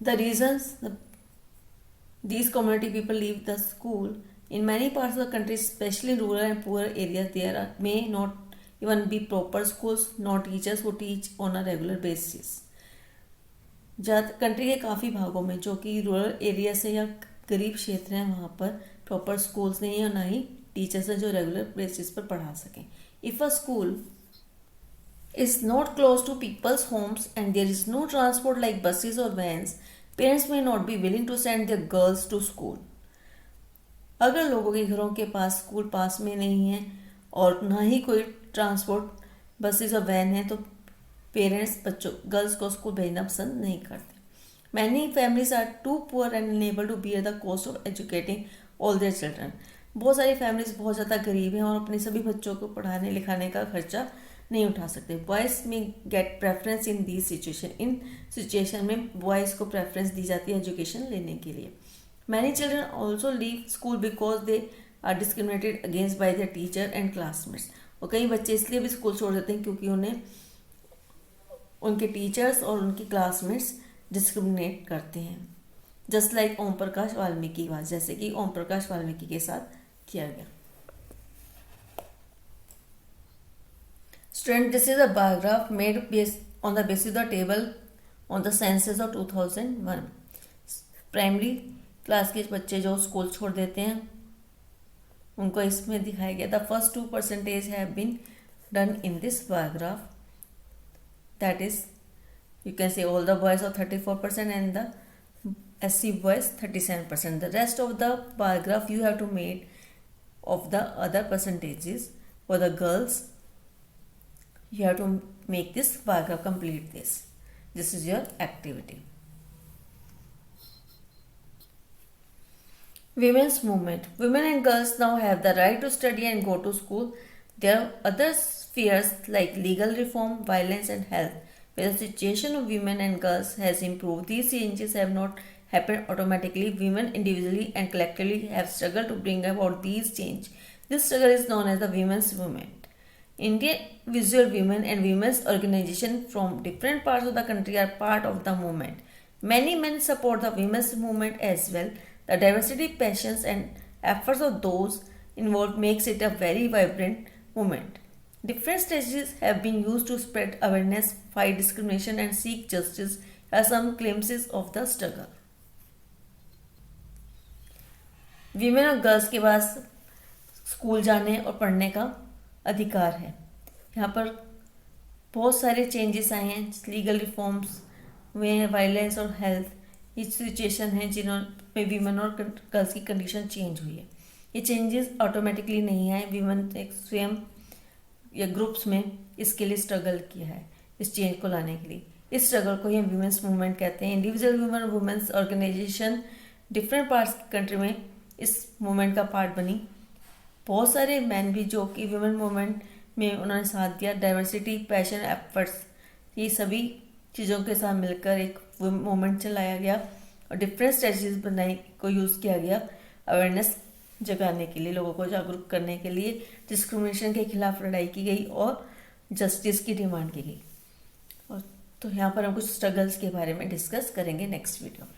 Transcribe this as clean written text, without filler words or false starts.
The reasons these community people leave the school in many parts of the country, especially in rural and poor areas, may not even be proper schools, nor teachers who teach on a regular basis. Country के काफ़ी भागों में जो कि rural area से या गरीब क्षेत्र हैं वहाँ पर प्रॉपर स्कूल्स नहीं है और ना ही टीचर्स हैं जो रेगुलर बेसिस पर पढ़ा सकें. If a school is not close to people's homes and there is no transport like buses or vans, parents may not be willing to send their girls to school. अगर लोगों के घरों के पास school पास में नहीं है और ना ही कोई ट्रांसपोर्ट बसेस और वैन है तो पेरेंट्स बच्चों गर्ल्स को स्कूल भेजना पसंद नहीं करते. Many families are too poor and unable to bear the cost of educating all their children. बहुत सारी फैमिलीज बहुत ज़्यादा गरीब हैं और अपने सभी बच्चों को पढ़ाने लिखाने का खर्चा नहीं उठा सकते. बॉयज़ में get preference in the situation. इन सिचुएशन में बॉयज़ को प्रेफरेंस दी जाती है एजुकेशन लेने के लिए. Many children also leave school because they are discriminated against by their teacher and classmates. और कई बच्चे इसलिए भी स्कूल छोड़ देते हैं क्योंकि उन्हें उनके टीचर्स और उनके क्लासमेट्स डिस्क्रिमिनेट करते हैं. जस्ट लाइक ओम प्रकाश वाल्मीकि की बात, जैसे कि ओम प्रकाश वाल्मीकि के साथ किया गया. Student, this is a bar graph made on the basis of the table on the census of 2001. Primary class के बच्चे जो स्कूल छोड़ देते हैं उनको इसमें दिखाया गया. The first 2% have been done in this bar graph. That is you can say all the boys are 34% and the SC boys 37%. The rest of the bar graph you have to make of the other percentages. For the girls you have to make this bar graph, complete this. This is your activity. Women's movement. Women and girls now have the right to study and go to school. There are other spheres like legal reform, violence and health. Where the situation of women and girls has improved, these changes have not happened automatically. Women individually and collectively have struggled to bring about these changes. This struggle is known as the women's movement. Individual women and women's organizations from different parts of the country are part of the movement. Many men support the women's movement as well. The diversity, passions and efforts of those involved makes it a very vibrant movement. Different strategies have been used to spread awareness, fight discrimination and seek justice. Here are some glimpses of the struggle. Women और girls के पास school जाने और पढ़ने का अधिकार है. यहाँ पर बहुत सारे चेंजेस आए हैं. लीगल रिफॉर्म्स में वायलेंस और हेल्थ ये सिचुएशन है जिन्होंने वीमेन और गर्ल्स की कंडीशन चेंज हुई है. ये चेंजेस ऑटोमेटिकली नहीं आए. वीमेन एक स्वयं या ग्रुप्स में इसके लिए स्ट्रगल किया है इस चेंज को लाने के लिए. इस स्ट्रगल को ही हम वुमेन्स मूवमेंट कहते हैं. इंडिविजुअल वुमेन और women's organization different parts country में इस मूवमेंट का पार्ट बनी. बहुत सारे मैन भी जो कि वुमेन मूवमेंट में उन्होंने साथ दिया. डाइवर्सिटी, पैशन, एफर्ट्स ये सभी चीज़ों के साथ मिलकर एक मूवमेंट चलाया गया और डिफरेंट स्ट्रेटजीज बनाई को यूज़ किया गया अवेयरनेस जगाने के लिए, लोगों को जागरूक करने के लिए. डिस्क्रिमिनेशन के खिलाफ लड़ाई की गई और जस्टिस की डिमांड की गई. और तो यहाँ पर हम कुछ स्ट्रगल्स के बारे में डिस्कस करेंगे नेक्स्ट वीडियो में.